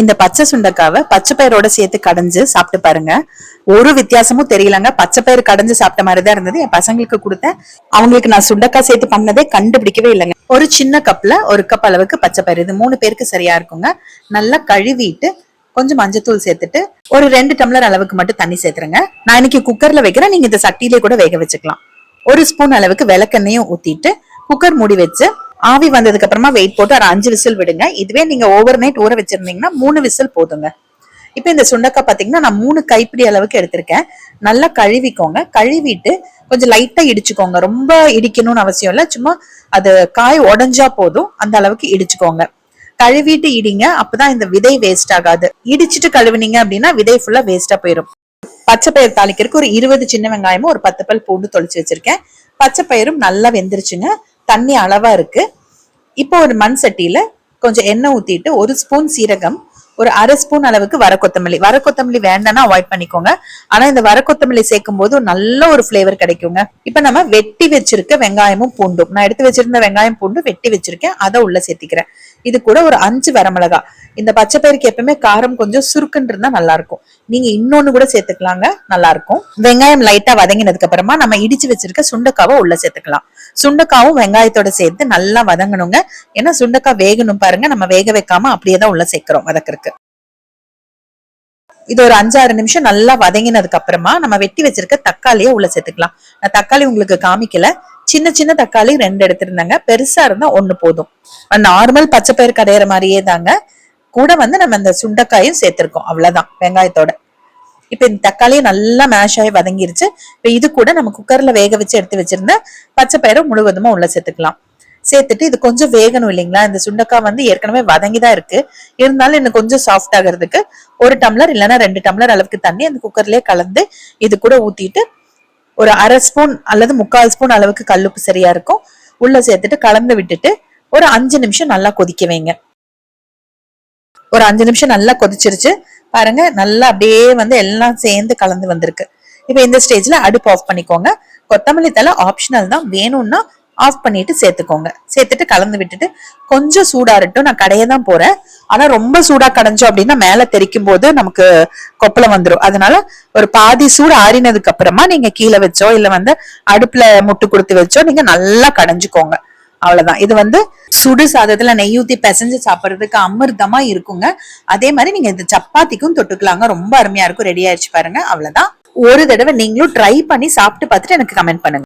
இந்த பச்சை சுண்டைக்காவை பச்சை பயிரோட சேர்த்து கடைஞ்சு சாப்பிட்டு பாருங்க. ஒரு வித்தியாசமும் தெரியலங்க. பச்சை பயிர் கடைஞ்சு சாப்பிட்ட மாதிரிதான் இருந்தது. என் பசங்களுக்கு கொடுத்தேன். அவங்களுக்கு நான் சுண்டைக்காய் சேர்த்து பண்ணதே கண்டுபிடிக்கவே இல்லைங்க. ஒரு சின்ன கப்ல ஒரு கப் அளவுக்கு பச்சை பயிர், இது 3 பேருக்கு சரியா இருக்குங்க. நல்லா கழுவிட்டு கொஞ்சம் மஞ்சத்தூள் சேர்த்துட்டு ஒரு 2 டம்ளர் அளவுக்கு மட்டும் தண்ணி சேர்த்துருங்க. நான் இன்னைக்கு குக்கர்ல வைக்கிறேன், நீங்க இந்த சட்டியிலே கூட வேக வச்சுக்கலாம். ஒரு ஸ்பூன் அளவுக்கு விளக்கெண்ணையும் ஊத்திட்டு குக்கர் மூடி வச்சு ஆவி வந்ததுக்கு அப்புறமா வெயிட் போட்டு ஒரு 5 விசில் விடுங்க. இதுவே நீங்க ஓவர் நைட் ஊற வச்சிருந்தீங்கன்னா 3 விசில் போதுங்க. இப்ப இந்த சுண்டைக்காய் பாத்தீங்கன்னா நான் 3 கைப்பிடி அளவுக்கு எடுத்திருக்கேன். நல்லா கழுவிக்கோங்க. கழுவிட்டு கொஞ்சம் லைட்டா இடிச்சுக்கோங்க. ரொம்ப இடிக்கணும்னு அவசியம் இல்லை, சும்மா அது காய் உடஞ்சா போதும், அந்த அளவுக்கு இடிச்சுக்கோங்க. கழுவிட்டு இடிங்க, அப்பதான் இந்த விதை வேஸ்ட் ஆகாது. இடிச்சிட்டு கழுவினீங்க அப்படின்னா விதை ஃபுல்லா வேஸ்டா போயிடும். பச்சை பயிர் தாளிக்கிறதுக்கு ஒரு 20 சின்ன வெங்காயமும் ஒரு 10 பல் பூண்டு தொளிச்சு வச்சிருக்கேன். பச்சை பயிரும் நல்லா வெந்துருச்சுங்க. தண்ணி அளவா இருக்கு. இப்போ ஒரு மண் சட்டியில கொஞ்சம் எண்ணெய் ஊத்திட்டு ஒரு ஸ்பூன் சீரகம், ஒரு அரை ஸ்பூன் அளவுக்கு வர கொத்தமல்லி வேண்டாம்னா அவாய்ட் பண்ணிக்கோங்க. ஆனா இந்த வர கொத்தமல்லி சேர்க்கும் போது நல்ல ஒரு பிளேவர் கிடைக்குங்க. இப்ப நம்ம வெட்டி வச்சிருக்க வெங்காயமும் பூண்டும், நான் எடுத்து வச்சிருந்த வெங்காயம் பூண்டு வெட்டி வச்சிருக்கேன், அதை உள்ள சேர்த்திக்கிறேன். இது கூட ஒரு 5 வரமிளகா. இந்த பச்சை பயிருக்கு எப்பவுமே காரம் கொஞ்சம் சுருக்குன்னு இருந்தா நல்லா இருக்கும். நீங்க இன்னொன்னு கூட சேர்த்துக்கலாங்க, நல்லா இருக்கும். வெங்காயம் லைட்டா வதங்கினதுக்கு அப்புறமா நம்ம இடிச்சு வச்சிருக்க சுண்டைக்காவை உள்ள சேர்த்துக்கலாம். சுண்டைக்காவும் வெங்காயத்தோட சேர்த்து நல்லா வதங்கணுங்க. ஏன்னா சுண்டைக்காய் வேகணும் பாருங்க, நம்ம வேக வைக்காம அப்படியேதான் உள்ள சேர்க்கிறோம் வதக்கறதுக்கு. இது ஒரு 5-6 நிமிஷம் நல்லா வதங்கினதுக்கு அப்புறமா நம்ம வெட்டி வச்சிருக்க தக்காளியை உள்ள சேர்த்துக்கலாம். நான் தக்காளி உங்களுக்கு காமிக்கல, சின்ன சின்ன தக்காளி 2 எடுத்திருந்தாங்க, பெருசா இருந்தா 1 போதும். நார்மல் பச்சை பயிர் கடையிற மாதிரியே தாங்க. கூட நம்ம இந்த சுண்டைக்காயும் சேர்த்திருக்கோம், அவ்வளவுதான் வெங்காயத்தோட. இப்ப இந்த தக்காளியும் நல்லா மேஷ் ஆகி வதங்கிருச்சு. இப்ப இது கூட நம்ம குக்கர்ல வேக வச்சு எடுத்து வச்சிருந்த பச்சை பயிரை முழுவதுமா உள்ள சேர்த்துக்கலாம். சேர்த்துட்டு இது கொஞ்சம் வேகணும் இல்லைங்களா. இந்த சுண்டைக்காய் ஏற்கனவே வதங்கிதான் இருக்கு, இருந்தாலும் இன்னும் கொஞ்சம் சாஃப்ட் ஆகிறதுக்கு 1 டம்ளர் இல்லைன்னா 2 டம்ளர் அளவுக்கு தண்ணி அந்த குக்கர்லயே கலந்து இது கூட ஊத்திட்டு ஒரு அரை ஸ்பூன் அல்லது 3/4 ஸ்பூன் அளவுக்கு கல்லுப்பு சரியா இருக்கும், உள்ள சேர்த்துட்டு கலந்து விட்டுட்டு ஒரு 5 நிமிஷம் நல்லா கொதிக்க வைங்க. ஒரு 5 நிமிஷம் நல்லா கொதிச்சிருச்சு பாருங்க. நல்லா அப்படியே எல்லாம் சேர்ந்து கலந்து வந்திருக்கு. இப்ப இந்த ஸ்டேஜ்ல அடுப்பு ஆஃப் பண்ணிக்கோங்க. கொத்தமல்லி தழை ஆப்ஷனல் தான், வேணும்னா ஆஃப் பண்ணிட்டு சேர்த்துக்கோங்க. சேர்த்துட்டு கலந்து விட்டுட்டு கொஞ்சம் சூடாறட்டும். நான் கடைய தான் போறேன், ஆனா ரொம்ப சூடா கடைஞ்சோம் அப்படின்னா மேல தெறிக்கும் போது நமக்கு கொப்பளம் வந்துடும். அதனால ஒரு பாதி சூடு ஆறினதுக்கு அப்புறமா நீங்க கீழே வச்சோ இல்ல அடுப்புல முட்டு கொடுத்து வச்சோ நீங்க நல்லா கடைஞ்சுக்கோங்க. அவ்வளவுதான். இது சுடு சாதத்துல நெய் ஊத்தி பிசைஞ்சு சாப்பிடுறதுக்கு அமிர்தமா இருக்குங்க. அதே மாதிரி நீங்க இந்த சப்பாத்திக்கும் தொட்டுக்கலாங்க, ரொம்ப அருமையா இருக்கும். ரெடி ஆயிடுச்சு பாருங்க, அவ்வளவுதான். ஒரு தடவை நீங்களும் ட்ரை பண்ணி சாப்பிட்டு பார்த்துட்டு எனக்கு கமெண்ட் பண்ணுங்க.